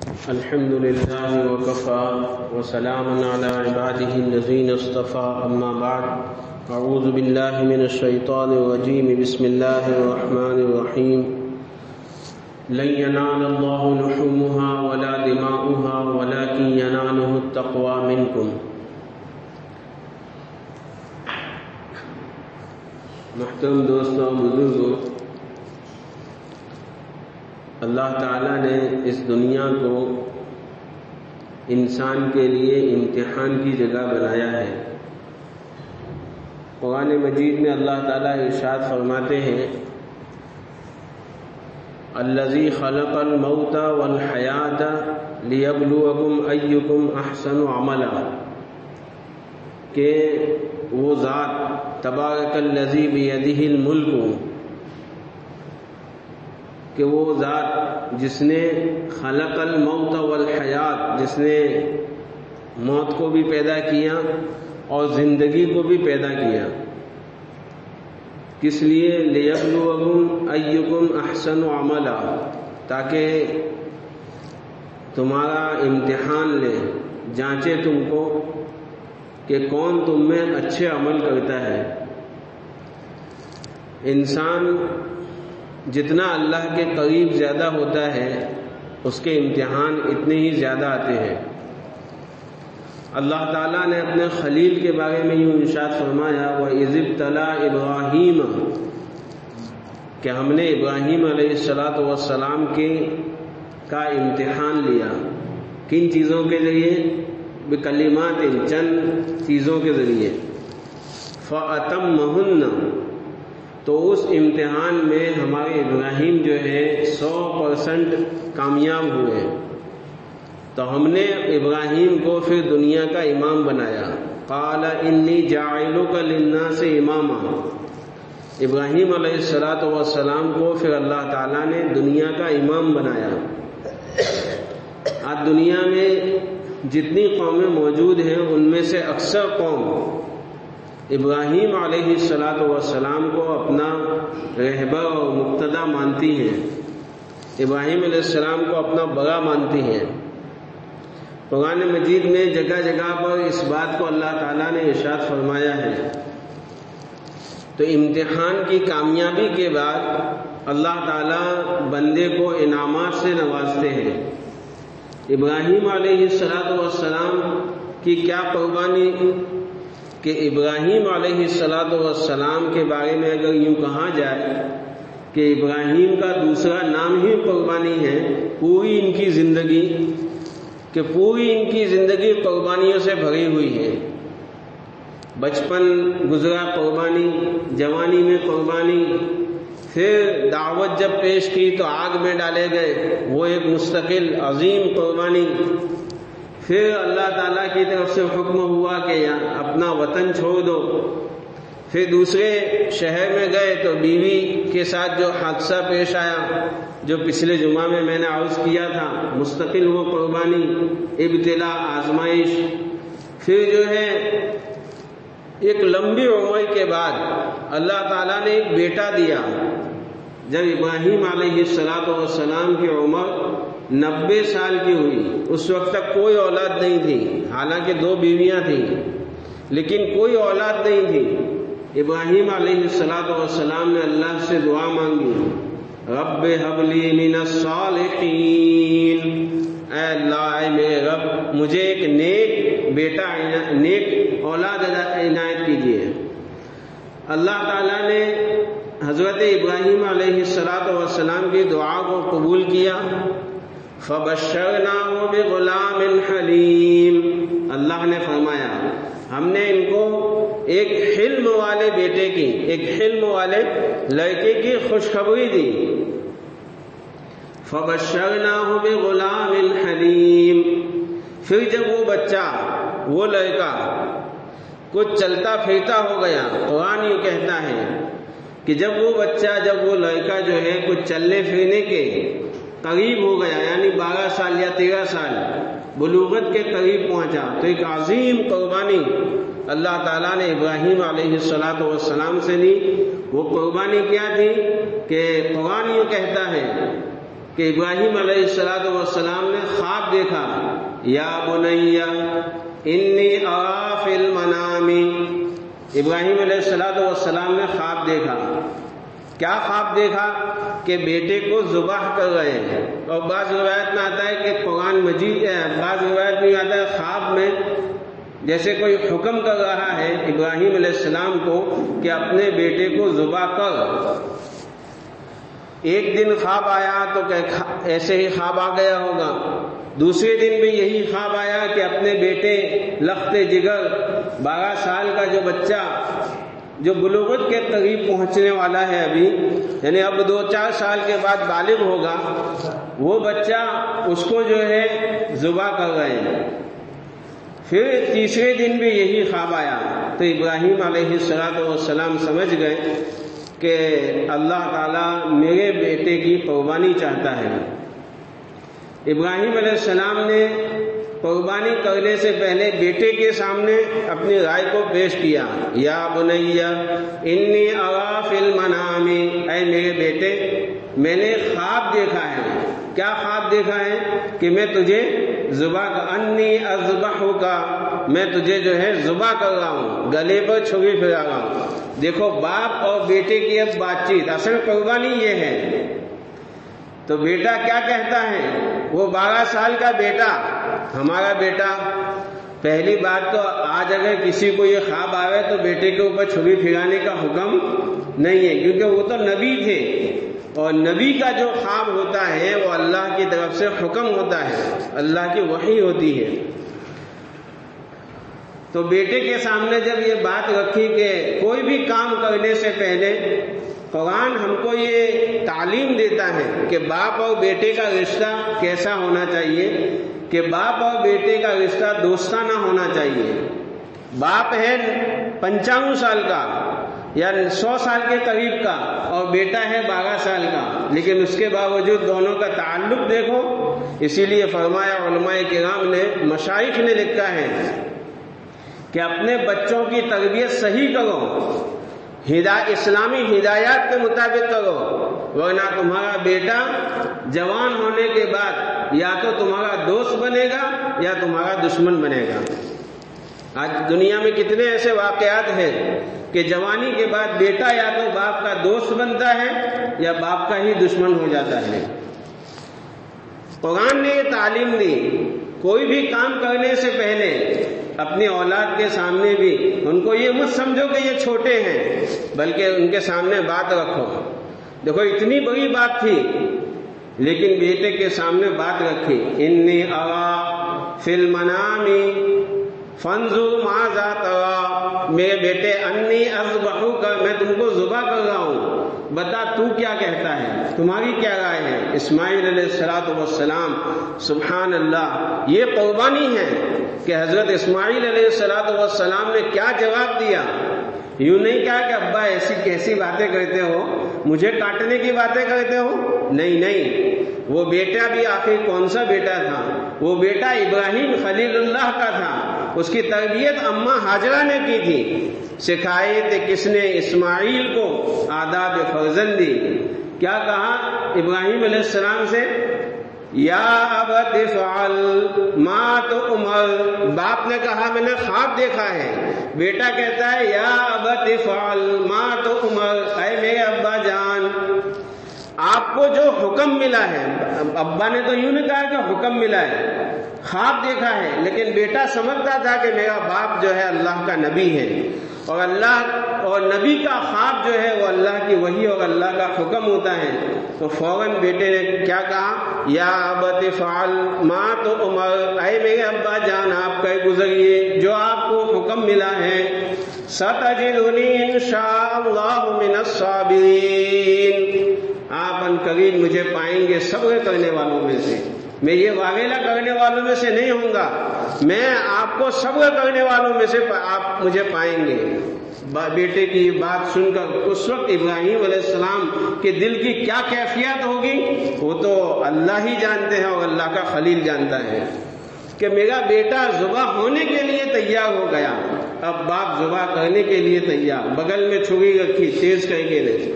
الحمد لله وكفى وسلام على عباده الذين اصطفى أما بعد أعوذ بالله من الشيطان الرجيم بسم الله الرحمن الرحيم لن ينال الله لحومها ولا دماؤها ولكن يناله التقوى منكم. محترم دوستوں بزرگوں، اللہ تعالیٰ نے اس دنیا کو انسان کے لیے امتحان کی جگہ بنایا ہے۔ قرآن مجید میں اللہ تعالیٰ ارشاد فرماتے ہیں الذی خلق الموت والحیات لیبلوکم ایکم احسن عملا، کہ وہ ذات تبارک الذی بیدہ الملک، کہ وہ ذات جس نے خلق الموت والحیات، جس نے موت کو بھی پیدا کیا اور زندگی کو بھی پیدا کیا، کس لیے؟ لیبلوکم ایکم احسن عملا، تاکہ تمہارا امتحان لے، جانچے تم کو کہ کون تم میں اچھے عمل کرتا ہے۔ انسان جتنا اللہ کے قریب زیادہ ہوتا ہے اس کے امتحان اتنے ہی زیادہ آتے ہیں۔ اللہ تعالیٰ نے اپنے خلیل کے بارے میں یوں ارشاد فرمایا وَإِذِ ابْتَلَىٰ إِبْرَاهِيمَ، کہ ہم نے ابراہیم علیہ السلام کا امتحان لیا۔ کن چیزوں کے ذریعے؟ بکلمات، چند چیزوں کے ذریعے۔ فَأَتَمَّهُنَّ، تو اس امتحان میں ہمارے ابراہیم جو ہے 100% کامیاب ہوئے۔ تو ہم نے ابراہیم کو پھر دنیا کا امام بنایا۔ قال انی جاعلک للناس اماما، ابراہیم علیہ السلام کو پھر اللہ تعالیٰ نے دنیا کا امام بنایا۔ آج دنیا میں جتنی قومیں موجود ہیں ان میں سے اکثر قوم ابراہیم علیہ السلام کو اپنا رہبر اور مقتدی مانتی ہیں، ابراہیم علیہ السلام کو اپنا بڑا مانتی ہیں۔ قرآن مجید میں جگہ جگہ پر اس بات کو اللہ تعالیٰ نے ارشاد فرمایا ہے۔ تو امتحان کی کامیابی کے بعد اللہ تعالیٰ بندے کو انعامات سے نوازتے ہیں۔ ابراہیم علیہ السلام کی کیا قربانی، کہ ابراہیم علیہ السلام کے بارے میں اگر یوں کہا جائے کہ ابراہیم کا دوسرا نام ہی قربانی ہے، پوری ان کی زندگی، کہ پوری ان کی زندگی قربانیوں سے بھری ہوئی ہے۔ بچپن گزرا قربانی، جوانی میں قربانی، پھر دعوت جب پیش کی تو آگ میں ڈالے گئے، وہ ایک مستقل عظیم قربانی۔ پھر اللہ تعالیٰ کی طرف سے حکم ہوا کہ اپنا وطن چھوڑ دو، پھر دوسرے شہر میں گئے تو بیوی کے ساتھ جو حادثہ پیش آیا، جو پچھلے جمعہ میں نے عرض کیا تھا، مستقل وہ قربانی، ابتلا، آزمائش۔ پھر جو ہے ایک لمبی عمر کے بعد اللہ تعالیٰ نے ایک بیٹا دیا۔ جب ابراہیم علیہ السلام کی عمر 90 سال کی ہوئی، اس وقت تک کوئی اولاد نہیں تھی، حالانکہ 2 بیویاں تھیں لیکن کوئی اولاد نہیں تھی۔ ابراہیم علیہ السلام نے اللہ سے دعا مانگی، رب ہب لی من الصالحین، اے اللہ، اے میرے رب، مجھے ایک نیک بیٹا، نیک اولاد عنایت کیجیے۔ اللہ تعالیٰ نے حضرت ابراہیم علیہ السلام کی دعا کو قبول کیا۔ فبشرناہ بغلام حلیم، اللہ نے فرمایا ہم نے ان کو ایک حلم والے بیٹے کی، ایک حلم والے لڑکے کی خوشخبری دی۔ فبشرناہ بغلام حلیم، پھر جب وہ بچہ، وہ لڑکا کچھ چلتا پھرتا ہو گیا، قرآن یوں کہتا ہے کہ جب وہ بچہ، جب وہ لڑکا جو ہے کچھ چلنے پھرنے کے قریب ہو گیا، یعنی 12 سال یا 13 سال، بلوغت کے قریب پہنچا، تو ایک عظیم قربانی اللہ تعالیٰ نے ابراہیم علیہ السلام سے لی۔ وہ قربانی کیا تھی کہ قرآن یوں کہتا ہے کہ ابراہیم علیہ السلام نے خواب دیکھا، یا بنی انی ارا فی المنام، ابراہیم علیہ السلام نے خواب دیکھا۔ کیا خواب دیکھا؟ کہ بیٹے کو ذبح کر رہے ہیں، اور بعض روایت میں آتا ہے کہ قرآن مجید، بعض روایت میں آتا ہے خواب میں جیسے کوئی حکم کر رہا ہے ابراہیم علیہ السلام کو کہ اپنے بیٹے کو ذبح کر۔ ایک دن خواب آیا تو ایسے ہی خواب آ گیا ہوگا، دوسرے دن بھی یہی خواب آیا کہ اپنے بیٹے لخت جگر 12 سال کا جو بچہ جو بلوغت کے قریب پہنچنے والا ہے ابھی، یعنی اب 2-4 سال کے بعد بالغ ہوگا، وہ بچہ اس کو جو ہے ذبح کر رہے ہیں۔ پھر تیسرے دن بھی یہی خواب آیا تو ابراہیم علیہ السلام سمجھ گئے کہ اللہ تعالیٰ میرے بیٹے کی قربانی چاہتا ہے۔ ابراہیم علیہ السلام نے قربانی کرنے سے پہلے بیٹے کے سامنے اپنی رائے کو پیش کیا، یا بنی انی ارا فی المنام، اے میرے بیٹے میں نے خواب دیکھا ہے۔ کیا خواب دیکھا ہے؟ کہ میں تجھے ذبح، انی اذبحک، میں تجھے جو ہے ذبح کر رہا ہوں، گلے پر چھری پھرا رہا ہوں۔ دیکھو باپ اور بیٹے کی اب بات چیت، اصل قربانی یہ ہے۔ تو بیٹا کیا کہتا ہے؟ وہ 12 سال کا بیٹا، ہمارا بیٹا، پہلی بات تو آج اگر کسی کو یہ خواب آئے تو بیٹے کے اوپر چھری پھرانے کا حکم نہیں ہے، کیونکہ وہ تو نبی تھے، اور نبی کا جو خواب ہوتا ہے وہ اللہ کی طرف سے حکم ہوتا ہے، اللہ کی وحی ہوتی ہے۔ تو بیٹے کے سامنے جب یہ بات رکھی کہ کوئی بھی کام کرنے سے پہلے قرآن ہم کو یہ تعلیم دیتا ہے کہ باپ اور بیٹے کا رشتہ کیسا ہونا چاہیے، کہ باپ اور بیٹے کا رشتہ دوستانہ ہونا چاہیے۔ باپ ہے 55 سال کا یا 100 سال کے قریب کا اور بیٹا ہے 12 سال کا، لیکن اس کے باوجود دونوں کا تعلق دیکھو۔ اسی لیے فرمایا علماء کرام نے، مشائخ نے لکھا ہے کہ اپنے بچوں کی تربیت صحیح کرو، اسلامی ہدایات کے مطابق کرو، ورنہ تمہارا بیٹا جوان ہونے کے بعد یا تو تمہارا دوست بنے گا یا تمہارا دشمن بنے گا۔ آج دنیا میں کتنے ایسے واقعات ہیں کہ جوانی کے بعد بیٹا یا تو باپ کا دوست بنتا ہے یا باپ کا ہی دشمن ہو جاتا ہے۔ قرآن نے یہ تعلیم دی، کوئی بھی کام کرنے سے پہلے اپنی اولاد کے سامنے بھی ان کو یہ مت سمجھو کہ یہ چھوٹے ہیں، بلکہ ان کے سامنے بات رکھو۔ دیکھو اتنی بڑی بات تھی لیکن بیٹے کے سامنے بات رکھی، انی ارا فی المنام فانظر ماذا تری، میرے بیٹے انی اذبحک، میں تم کو ذبح کر رہا ہوں، بتا تو کیا کہتا ہے، تمہاری کیا رائے ہے۔ اسماعیل علیہ السلام، سبحان اللہ، یہ قربانی ہے کہ حضرت اسماعیل علیہ السلام نے کیا جواب دیا۔ یوں نہیں کہا کہ ابا ایسی کیسی باتیں کرتے ہو، مجھے کاٹنے کی باتیں کرتے ہو، نہیں، وہ بیٹا بھی آخر کون سا بیٹا تھا؟ وہ بیٹا ابراہیم خلیل اللہ کا تھا، اس کی تربیت اماں ہاجرہ نے کی تھی، سکھائی تھی کس نے؟ اسماعیل کو آداب فرزندی۔ کیا کہا ابراہیم علیہ السلام سے؟ یا ابت افعل ما تؤمر، باپ نے کہا میں نے خواب دیکھا ہے، بیٹا کہتا ہے یا ابت افعل ما تؤمر، اے میرے ابا جان آپ کو جو حکم ملا ہے، ابا نے تو یوں نہیں کہا کہ حکم ملا ہے، خواب دیکھا ہے، لیکن بیٹا سمجھتا تھا کہ میرا باپ جو ہے اللہ کا نبی ہے، اور اللہ اور نبی کا خواب جو ہے وہ اللہ کی وحی اور اللہ کا حکم ہوتا ہے۔ تو فوراً بیٹے نے کیا کہا؟ یا ابت افعل ما تؤمر، اے میرے ابا جان آپ کہہ گزریے جو آپ کو حکم ملا ہے، ستجدنی انشاء اللہ من الصابرین، آپ ان قریب مجھے پائیں گے صبر کرنے والوں میں سے، میں یہ واویلا کرنے والوں میں سے نہیں ہوں گا، میں آپ کو صبر کرنے والوں میں سے آپ مجھے پائیں گے۔ بیٹے کی بات سن کر اس وقت ابراہیم علیہ السلام کے دل کی کیا کیفیت ہوگی وہ تو اللہ ہی جانتے ہیں اور اللہ کا خلیل جانتا ہے کہ میرا بیٹا ذبح ہونے کے لیے تیار ہو گیا، اب باپ ذبح کرنے کے لیے تیار، بغل میں چھری رکھی تیز کر کے نہیں۔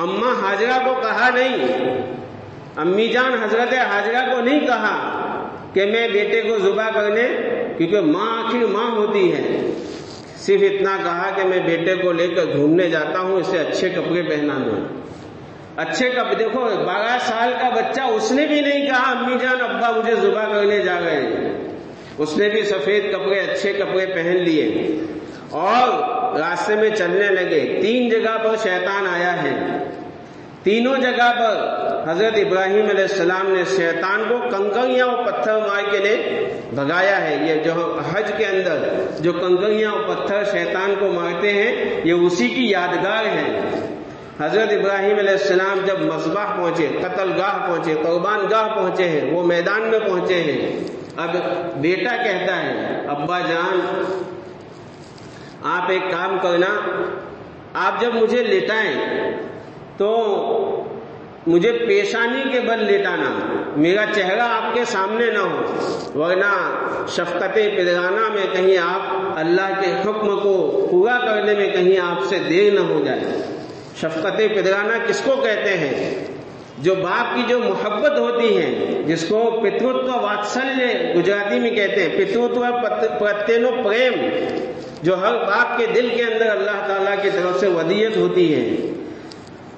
اماں ہاجرہ کو کہا نہیں امی جان حضرت حاجرہ کو نہیں کہا کہ میں بیٹے کو ذبح کرنے، کیونکہ ماں آخر ماں ہوتی ہے، صرف اتنا کہا کہ میں بیٹے کو لے کر گھومنے جاتا ہوں، اسے اچھے کپڑے پہنا دوں۔ اچھے کپڑے، دیکھو 12 سال کا بچہ، اس نے بھی نہیں کہا امی جان ابا مجھے ذبح کرنے جا رہے ہیں، اس نے بھی سفید کپڑے، اچھے کپڑے پہن لیے اور راستے میں چلنے لگے۔ 3 جگہ پر شیطان آیا ہے، تینوں جگہ پر حضرت ابراہیم علیہ السلام نے شیطان کو کنکریاں اور پتھر مار کے لے بھگایا ہے۔ یہ جو حج کے اندر جو کنکریاں اور پتھر شیطان کو مارتے ہیں، یہ اسی کی یادگار ہے۔ حضرت ابراہیم علیہ السلام جب مذبح پہنچے، قتل گاہ پہنچے، قربان گاہ پہنچے ہیں، وہ میدان میں پہنچے ہیں، اب بیٹا کہتا ہے ابا جان آپ ایک کام کرنا، آپ جب مجھے لٹائیں تو مجھے پیشانی کے بل لٹانا، میرا چہرہ آپ کے سامنے نہ ہو، ورنہ شفقت پدرانہ میں کہیں آپ اللہ کے حکم کو پورا کرنے میں کہیں آپ سے دیر نہ ہو جائے۔ شفقت پدرانہ کس کو کہتے ہیں؟ جو باپ کی جو محبت ہوتی ہے، جس کو پترتو واتسلیہ گجراتی میں کہتے ہیں، پترتو پرتینو پریم، جو ہر باپ کے دل کے اندر اللہ تعالیٰ کی طرف سے ودیت ہوتی ہے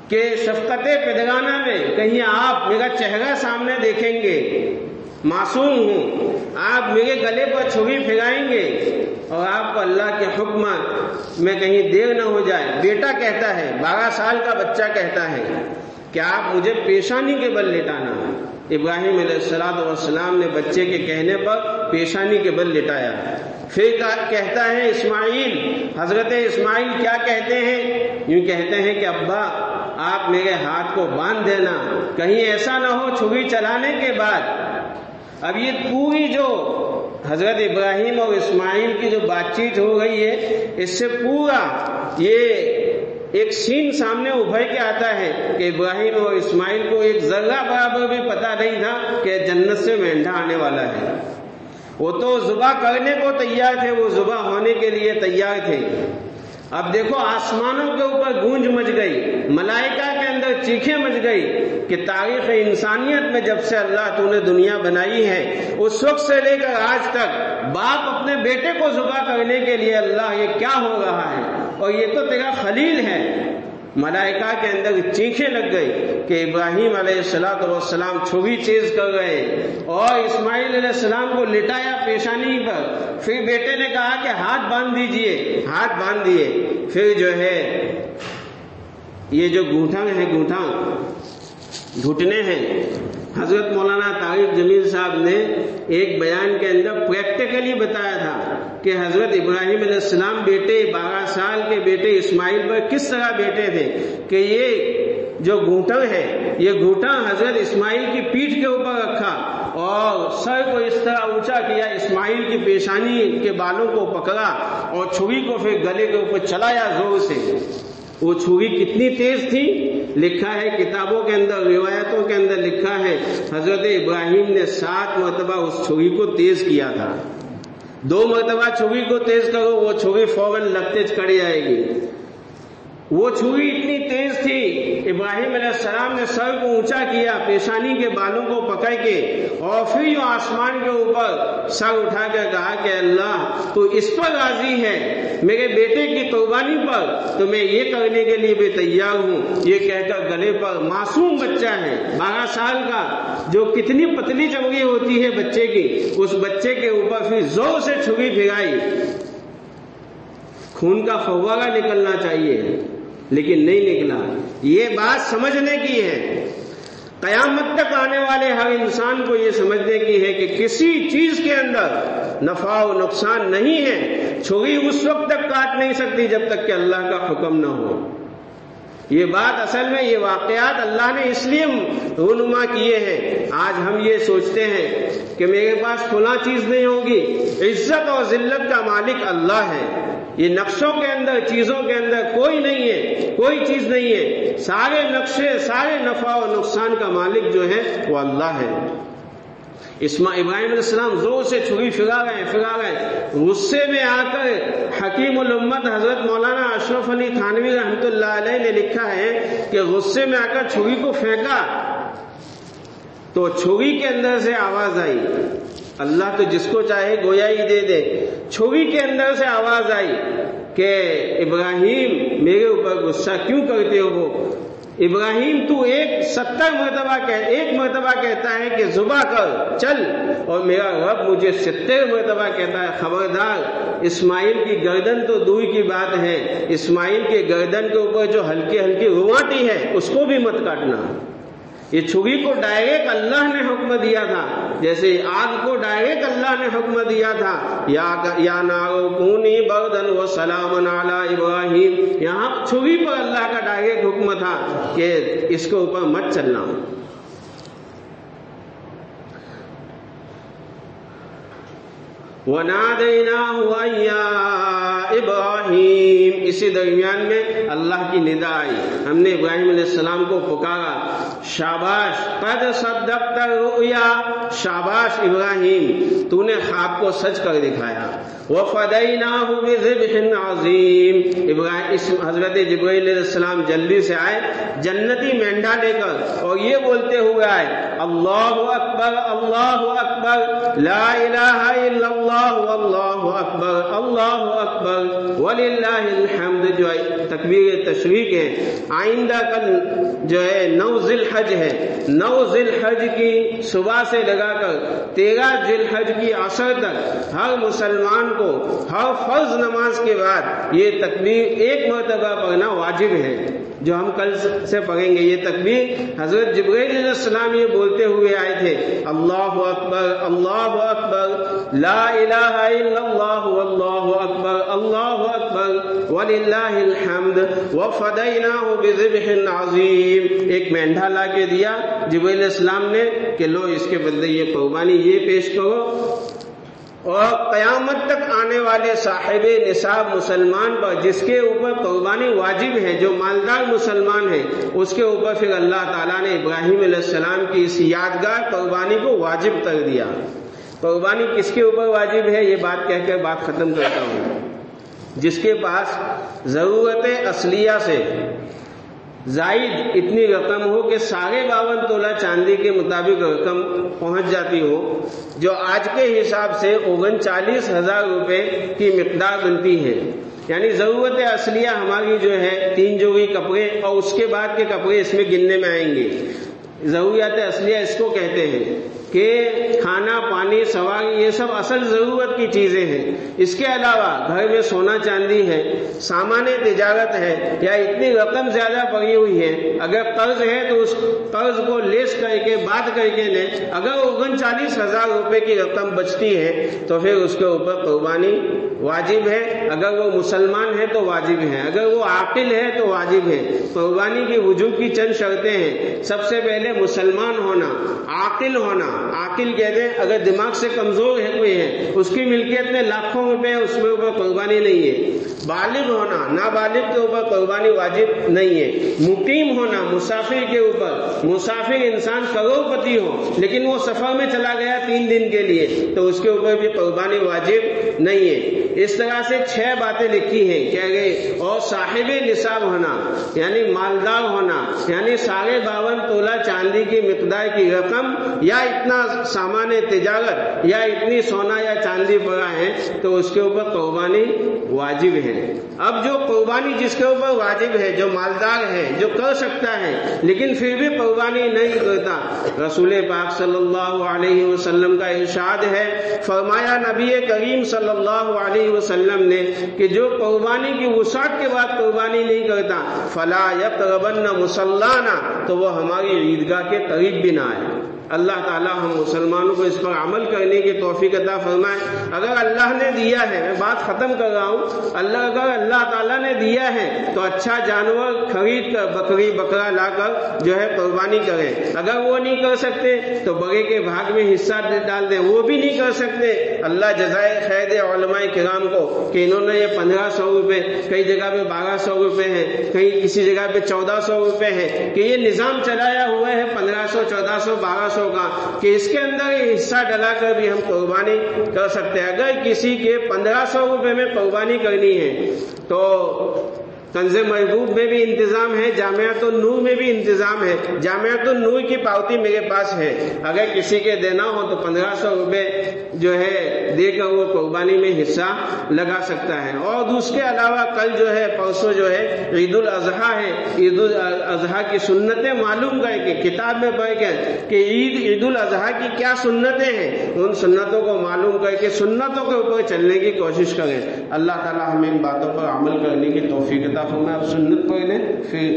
کہ شفقت پدرانہ میں کہیں آپ میرا چہرہ سامنے دیکھیں گے، معصوم ہوں، آپ میرے گلے پر چھری پھرائیں گے اور آپ کو اللہ کے حکم میں کہیں دیر نہ ہو جائے۔ بیٹا کہتا ہے، 12 سال کا بچہ کہتا ہے کہ آپ مجھے پیشانی کے بل لٹانا۔ ابراہیم علیہ السلام نے بچے کے کہنے پر پیشانی کے بل لٹایا۔ پھر کہتا ہے اسماعیل، حضرت اسماعیل کیا کہتے ہیں؟ یوں کہتے ہیں کہ ابا آپ میرے ہاتھ کو باندھ دینا، کہیں ایسا نہ ہو چھری چلانے کے بعد۔ اب یہ پوری جو حضرت ابراہیم اور اسماعیل کی جو بات چیت ہو رہی ہے، اس سے پورا یہ ایک سین سامنے ابھر کے آتا ہے کہ ابراہیم اور اسماعیل کو ایک ذرہ برابر بھی پتہ نہیں تھا کہ جنت سے مینڈھا آنے والا ہے۔ وہ تو ذبح کرنے کو تیار تھے، وہ ذبح ہونے کے لیے تیار تھے۔ اب دیکھو آسمانوں کے اوپر گونج مچ گئی، ملائکہ کے اندر چیخیں مچ گئی کہ تاریخ انسانیت میں جب سے اللہ تو نے دنیا بنائی ہے، اس وقت سے لے کر آج تک باپ اپنے بیٹے کو ذبح کرنے کے لیے اللہ یہ کیا ہو رہا ہے، اور یہ تو تیرا خلیل ہے۔ ملائکہ کے اندر چیخیں لگ گئی کہ ابراہیم علیہ السلام چھری تیز کر رہے، اور اسماعیل علیہ السلام کو لٹایا پیشانی پر۔ پھر بیٹے نے کہا کہ ہاتھ باندھ دیجئے، ہاتھ باندھ دیے۔ پھر جو ہے یہ جو گھٹن ہے، گھٹنے ہیں، حضرت مولانا طارق جمیل صاحب نے ایک بیان کے اندر پریکٹیکلی بتایا تھا کہ حضرت ابراہیم علیہ السلام بیٹے 12 سال کے بیٹے اسماعیل پر کس طرح بیٹھے تھے کہ یہ جو گھٹن ہے، یہ گھٹن حضرت اسماعیل کی پیٹھ کے اوپر رکھا اور سر کو اس طرح اونچا کیا، اسماعیل کی پیشانی کے بالوں کو پکڑا اور چھری کو پھر گلے کے اوپر چلایا زور سے۔ وہ چھری کتنی تیز تھی، لکھا ہے کتابوں کے اندر، روایتوں کے اندر لکھا ہے حضرت ابراہیم نے 7 مرتبہ اس چھری کو تیز کیا تھا۔ 2 مرتبہ چھری کو تیز کرو، وہ چھری فوراً لگتے چڑھ جائے گی۔ وہ چھری اتنی تیز تھی، ابراہیم علیہ السلام نے سر کو اونچا کیا، پیشانی کے بالوں کو پکڑ کے، اور پھر جو آسمان کے اوپر سر اٹھا کر کہا کہ اللہ تو اس پر راضی ہے میرے بیٹے کی قربانی پر، تو میں یہ کرنے کے لیے بھی تیار ہوں۔ یہ کہہ کر گلے پر، معصوم بچہ ہے 12 سال کا، جو کتنی پتلی چمڑی ہوتی ہے بچے کی، اس بچے کے اوپر پھر زور سے چھری پھرائی۔ خون کا فوارہ نکلنا چاہیے لیکن نہیں نکلا۔ یہ بات سمجھنے کی ہے، قیامت تک آنے والے ہر انسان کو یہ سمجھنے کی ہے کہ کسی چیز کے اندر نفع و نقصان نہیں ہے۔ چھری اس وقت تک کاٹ نہیں سکتی جب تک کہ اللہ کا حکم نہ ہو۔ یہ بات اصل میں، یہ واقعات اللہ نے اس لیے رونما کیے ہیں۔ آج ہم یہ سوچتے ہیں کہ میرے پاس فلاں چیز نہیں ہوگی، عزت اور ذلت کا مالک اللہ ہے۔ یہ نقشوں کے اندر، چیزوں کے اندر کوئی نہیں ہے، کوئی چیز نہیں ہے۔ سارے نقشے، سارے نفع و نقصان کا مالک جو ہے وہ اللہ ہے۔ ابراہیم علیہ السلام زور سے چھری پھرا رہے، غصے میں آ کر حکیم الامت حضرت مولانا اشرف علی تھانوی رحمۃ اللہ علیہ نے لکھا ہے کہ غصے میں آ کر چھری کو پھینکا تو چھری کے اندر سے آواز آئی. اللہ تو جس کو چاہے گویا ہی دے دے. چھری کے اندر سے آواز آئی کہ ابراہیم میرے اوپر غصہ کیوں کرتے ہو؟ ابراہیم تو 1 مرتبہ کہتا ہے کہ ذبح کر چل، اور میرا رب مجھے 70 مرتبہ کہتا ہے خبردار، اسماعیل کی گردن تو دور کی بات ہے، اسماعیل کے گردن کے اوپر جو ہلکی ہلکی رواٹی ہے اس کو بھی مت کاٹنا. یہ چھری کو ڈائریکٹ اللہ نے حکم دیا تھا، جیسے آگ کو ڈائریکٹ اللہ نے حکم دیا تھا یا نار کونی بردن وسلام علی ابراہیم. یہاں چھری پر اللہ کا ڈائریکٹ حکم تھا کہ اس کے اوپر مت چلنا. وَنَادَيْنَاهُ أَن يَا إِبْرَاهِيمُ. اسی درمیان میں اللہ کی ندا آئی، ہم نے ابراہیم علیہ السلام کو پکارا، شاباش قد صدقت الرؤیا، شاباش ابراہیم تو نے خواب کو سچ کر دکھایا. وَفَدَيْنَاهُ بِذِبْحٍ عَظِيمٍ. حضرت جبرائیل علیہ السلام جلدی سے آئے جنتی مینڈا لے کر، اور یہ بولتے ہوئے آئے، اللہ اکبر اللہ اکبر لا الہ الا اللہ واللہ اکبر اللہ اکبر وللہ الحمد. جو ہے تکبیر تشریق ہے. آئندہ کل جو ہے 9 ذی الحج ہے، 9 ذی الحج کی صبح سے لگا کر 13 ذی الحج کی عصر تک ہر مسلمان کو ہر فرض نماز کے بعد یہ تکبیر 1 مرتبہ پڑھنا واجب ہے، جو ہم کل سے پڑھیں گے. یہ تکبیر حضرت جبرائیل علیہ السلام یہ بولتے ہوئے آئے تھے، اللہ اکبر لا الہ الا اللہ واللہ اکبر وللہ الحمد وفدیناہ بذبح عظیم. ایک مینڈھا لا کے دیا جبرائیل علیہ السلام نے کہ لو اس کے بدلے یہ قربانی یہ پیش کرو. اور قیامت تک آنے والے صاحب نصاب مسلمان پر جس کے اوپر قربانی واجب ہے، جو مالدار مسلمان ہے، اس کے اوپر پھر اللہ تعالیٰ نے ابراہیم علیہ السلام کی اس یادگار قربانی کو واجب کر دیا. قربانی کس کے اوپر واجب ہے یہ بات کہہ کر بات ختم کرتا ہوں. جس کے پاس ضرورت اصلیہ سے زائد اتنی رقم ہو کہ 52.5 تولہ چاندی کے مطابق رقم پہنچ جاتی ہو، جو آج کے حساب سے 39,000 روپے کی مقدار بنتی ہے. یعنی ضرورت اصلیہ ہماری جو ہے 3 جوڑی کپڑے اور اس کے بعد کے کپڑے اس میں گننے میں آئیں گے. ضروریات اصلیہ اس کو کہتے ہیں کہ کھانا پانی سواری یہ سب اصل ضرورت کی چیزیں ہیں. اس کے علاوہ گھر میں سونا چاندی ہے، سامان تجارت ہے، یا اتنی رقم زیادہ پڑی ہوئی ہے، اگر قرض ہے تو اس قرض کو لیس کر کے بات کر کے لیں. اگر 39,000 روپے کی رقم بچتی ہے تو پھر اس کے اوپر قربانی واجب ہے. اگر وہ مسلمان ہے تو واجب ہے، اگر وہ عاقل ہے تو واجب ہے. قربانی کی وجوب کی چند شرطیں ہیں. سب سے پہلے مسلمان ہونا، عاقل ہونا. عاقل کہتے ہیں اگر دماغ سے کمزور ہے کوئی ہے، اس کی ملکیت میں لاکھوں روپے ہیں، اس میں اوپر قربانی نہیں ہے. بالغ ہونا، نابالغ کے اوپر قربانی واجب نہیں ہے. مقیم ہونا، مسافر کے اوپر، مسافر انسان کروڑپتی ہو لیکن وہ سفر میں چلا گیا 3 دن کے لیے تو اس کے اوپر بھی قربانی واجب نہیں ہے. اس طرح سے 6 باتیں لکھی ہیں کیا گئے. اور صاحب نصاب ہونا یعنی مالدار ہونا، یعنی 52.5 تولہ چاندی کی مقدار کی رقم یا اتنا سامان تجارت یا اتنی سونا یا چاندی پڑا ہے تو اس کے اوپر قربانی واجب ہے. اب جو قربانی جس کے اوپر واجب ہے، جو مالدار ہے، جو کر سکتا ہے لیکن پھر بھی قربانی نہیں کرتا، رسول پاک صلی اللہ علیہ وسلم کا ارشاد ہے، فرمایا نبی کریم صلی اللہ علیہ وسلم نے کہ جو قربانی کی وسعت کے بعد قربانی نہیں کرتا فلا یقربن مصلانا، تو وہ ہماری عیدگاہ کے قریب بھی نہ آئے. اللہ تعالیٰ ہم مسلمانوں کو اس پر عمل کرنے کی توفیق عطا فرمائے. اگر اللہ نے دیا ہے، میں بات ختم کر رہا ہوں، اگر اللہ تعالیٰ نے دیا ہے تو اچھا جانور خرید کر بکری بکرا لا کر جو ہے قربانی کریں. اگر وہ نہیں کر سکتے تو بڑے کے بھاگ میں حصہ ڈال دیں. وہ بھی نہیں کر سکتے، اللہ جزائے خیر دے علماء کرام کو کہ انہوں نے یہ 1,500 روپے، کئی جگہ پہ 1,200 روپے ہیں، کہیں کسی جگہ پہ 1,400 روپے ہے، کہ یہ نظام چلایا ہوا ہے 1,500 1,400 1,200 کا کہ اس کے اندر یہ حصہ ڈلا کر بھی ہم قربانی کر سکتے ہیں. اگر کسی کے 1,500 روپے میں قربانی کرنی ہے تو کنز محبوب میں بھی انتظام ہے، جامعۃ النور میں بھی انتظام ہے. جامعۃ النور کی پاوتی میرے پاس ہے، اگر کسی کے دینا ہو تو 1500 روپے جو ہے دے کر وہ قربانی میں حصہ لگا سکتا ہے. اور اس کے علاوہ کل جو ہے پرسوں جو ہے عید الاضحیٰ ہے. عید الاضحیٰ کی سنتیں معلوم کر کے کتاب میں پڑھ کے کہ عید الاضحیٰ کی کیا سنتیں ہیں، ان سنتوں کو معلوم کر کے سنتوں کے اوپر چلنے کی کوشش کریں. اللہ تعالی ہمیں ان باتوں پر عمل کرنے کی توفیق عطا فرمائے. اب سنت پڑھ لیں پھر